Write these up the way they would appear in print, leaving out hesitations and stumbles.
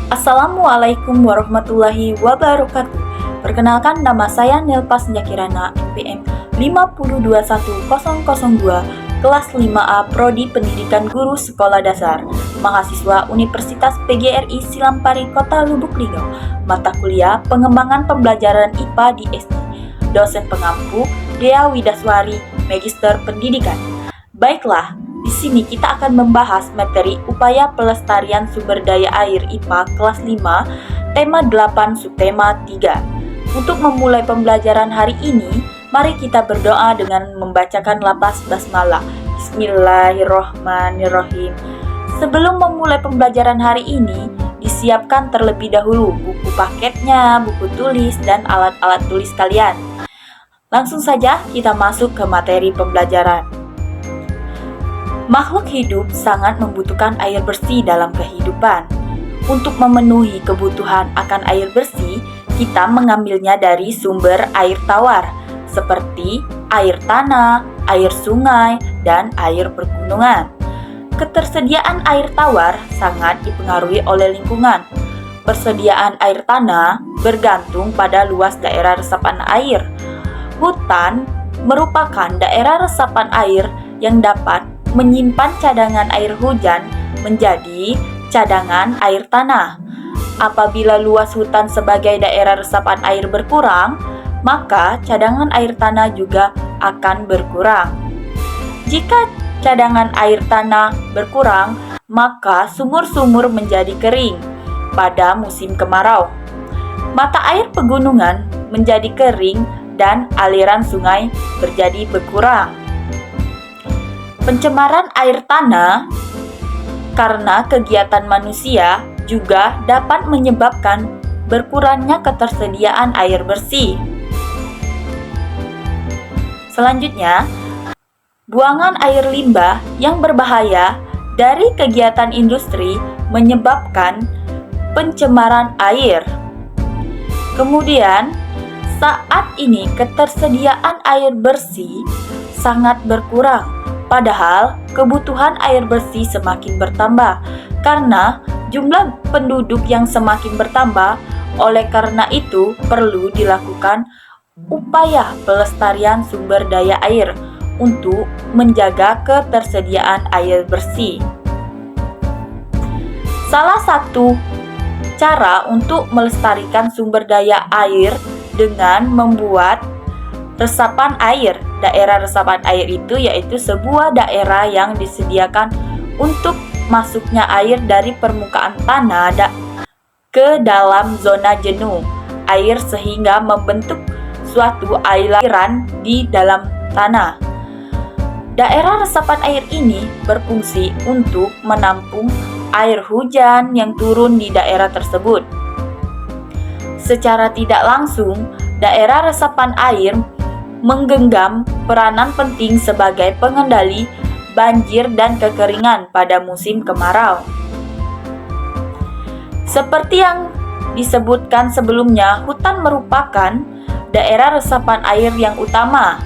Assalamualaikum warahmatullahi wabarakatuh. Perkenalkan, nama saya Nilpas Jakirana, NPM 521002, kelas 5A, Prodi Pendidikan Guru Sekolah Dasar, mahasiswa Universitas PGRI Silampari, Kota Lubuk Linggau, mata kuliah Pengembangan Pembelajaran IPA di SD, dosen pengampu Dea Widaswari, Magister Pendidikan. Baiklah, di sini kita akan membahas materi upaya pelestarian sumber daya air IPA kelas 5, tema 8, subtema 3. Untuk memulai pembelajaran hari ini, mari kita berdoa dengan membacakan lafaz basmalah. Bismillahirrohmanirrohim. Sebelum memulai pembelajaran hari ini, disiapkan terlebih dahulu buku paketnya, buku tulis, dan alat-alat tulis kalian. Langsung saja kita masuk ke materi pembelajaran. Makhluk hidup sangat membutuhkan air bersih dalam kehidupan. Untuk memenuhi kebutuhan akan air bersih, kita mengambilnya dari sumber air tawar, seperti air tanah, air sungai, dan air pergunungan. Ketersediaan air tawar sangat dipengaruhi oleh lingkungan. Persediaan air tanah bergantung pada luas daerah resapan air. Hutan merupakan daerah resapan air yang dapat menyimpan cadangan air hujan menjadi cadangan air tanah. Apabila luas hutan sebagai daerah resapan air berkurang, maka cadangan air tanah juga akan berkurang. Jika cadangan air tanah berkurang, maka sumur-sumur menjadi kering pada musim kemarau. Mata air pegunungan menjadi kering dan aliran sungai menjadi berkurang. Pencemaran air tanah karena kegiatan manusia juga dapat menyebabkan berkurangnya ketersediaan air bersih. Selanjutnya, buangan air limbah yang berbahaya dari kegiatan industri menyebabkan pencemaran air. Kemudian, saat ini ketersediaan air bersih sangat berkurang. Padahal kebutuhan air bersih semakin bertambah karena jumlah penduduk yang semakin bertambah. Oleh karena itu, perlu dilakukan upaya pelestarian sumber daya air untuk menjaga ketersediaan air bersih. Salah satu cara untuk melestarikan sumber daya air dengan membuat resapan air. Daerah resapan air itu yaitu sebuah daerah yang disediakan untuk masuknya air dari permukaan tanah ke dalam zona jenuh air sehingga membentuk suatu aliran di dalam tanah. Daerah resapan air ini berfungsi untuk menampung air hujan yang turun di daerah tersebut. Secara tidak langsung, daerah resapan air menggenggam peranan penting sebagai pengendali banjir dan kekeringan pada musim kemarau. Seperti yang disebutkan sebelumnya, hutan merupakan daerah resapan air yang utama.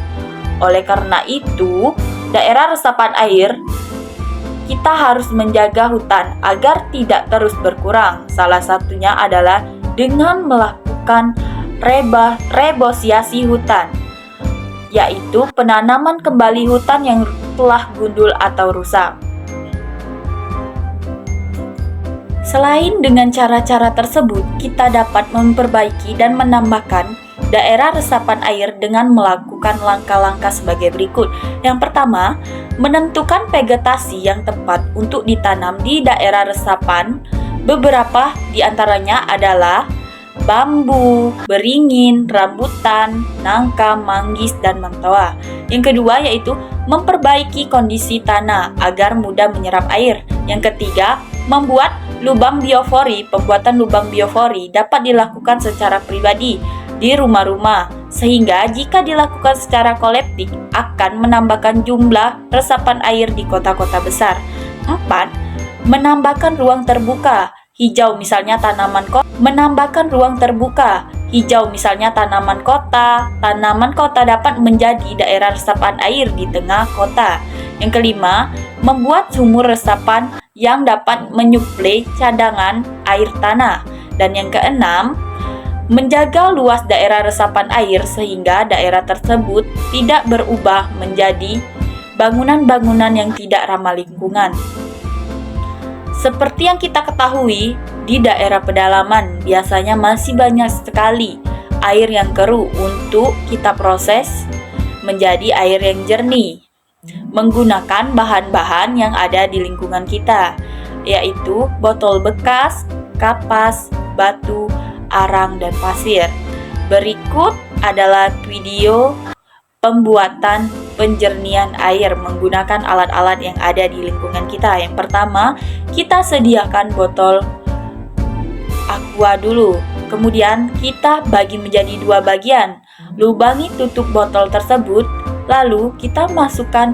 Oleh karena itu, daerah resapan air kita harus menjaga hutan agar tidak terus berkurang. Salah satunya adalah dengan melakukan rebosasiasi hutan, yaitu penanaman kembali hutan yang telah gundul atau rusak. Selain dengan cara-cara tersebut, kita dapat memperbaiki dan menambahkan daerah resapan air dengan melakukan langkah-langkah sebagai berikut. Yang pertama, menentukan vegetasi yang tepat untuk ditanam di daerah resapan. Beberapa di antaranya adalah bambu, beringin, rambutan, nangka, manggis, dan mantoa. Yang kedua yaitu memperbaiki kondisi tanah agar mudah menyerap air. Yang ketiga, membuat lubang biofori. Pembuatan lubang biofori dapat dilakukan secara pribadi di rumah-rumah sehingga jika dilakukan secara kolektif akan menambahkan jumlah resapan air di kota-kota besar. 4. Menambahkan ruang terbuka hijau misalnya tanaman kota. Menambahkan ruang terbuka hijau misalnya tanaman kota dapat menjadi daerah resapan air di tengah kota. Yang kelima, membuat sumur resapan yang dapat menyuplai cadangan air tanah. Dan yang keenam, menjaga luas daerah resapan air sehingga daerah tersebut tidak berubah menjadi bangunan-bangunan yang tidak ramah lingkungan. Seperti yang kita ketahui, di daerah pedalaman biasanya masih banyak sekali air yang keruh untuk kita proses menjadi air yang jernih menggunakan bahan-bahan yang ada di lingkungan kita, yaitu botol bekas, kapas, batu, arang, dan pasir. Berikut adalah video pembuatan penjernihan air menggunakan alat-alat yang ada di lingkungan kita. Yang pertama, kita sediakan botol aqua dulu. Kemudian kita bagi menjadi 2 bagian. Lubangi tutup botol tersebut, lalu kita masukkan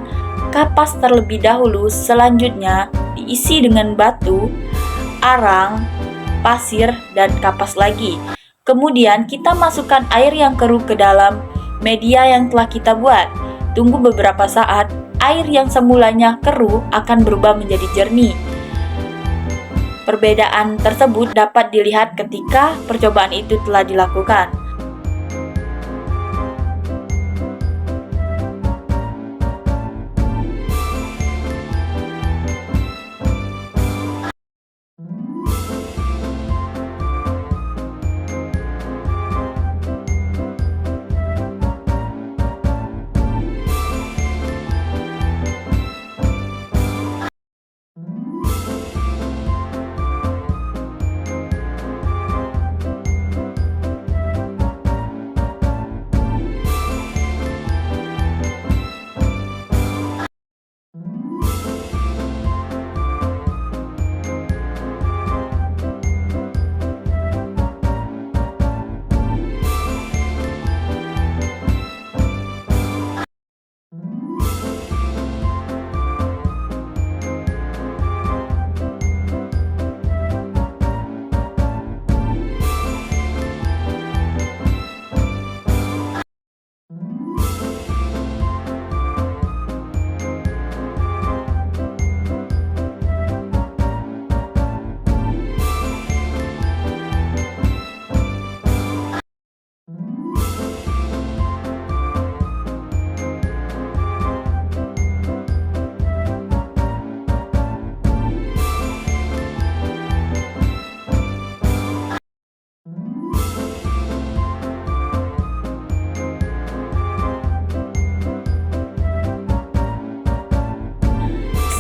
kapas terlebih dahulu. Selanjutnya diisi dengan batu, arang, pasir, dan kapas lagi. Kemudian kita masukkan air yang keruh ke dalam media yang telah kita buat. Tunggu beberapa saat, air yang semulanya keruh akan berubah menjadi jernih. Perbedaan tersebut dapat dilihat ketika percobaan itu telah dilakukan.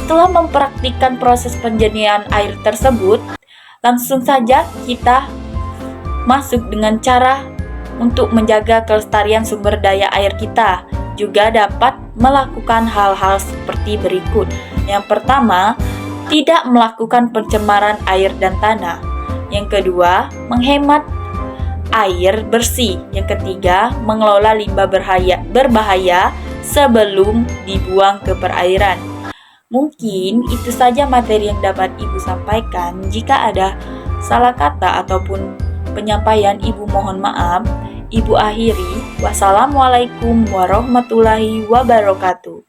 Setelah mempraktikkan proses penjernihan air tersebut, langsung saja kita masuk dengan cara untuk menjaga kelestarian sumber daya air kita. Juga dapat melakukan hal-hal seperti berikut. Yang pertama, tidak melakukan pencemaran air dan tanah. Yang kedua, menghemat air bersih. Yang ketiga, mengelola limbah berbahaya sebelum dibuang ke perairan. Mungkin itu saja materi yang dapat Ibu sampaikan. Jika ada salah kata ataupun penyampaian, Ibu mohon maaf. Ibu akhiri. Wassalamualaikum warahmatullahi wabarakatuh.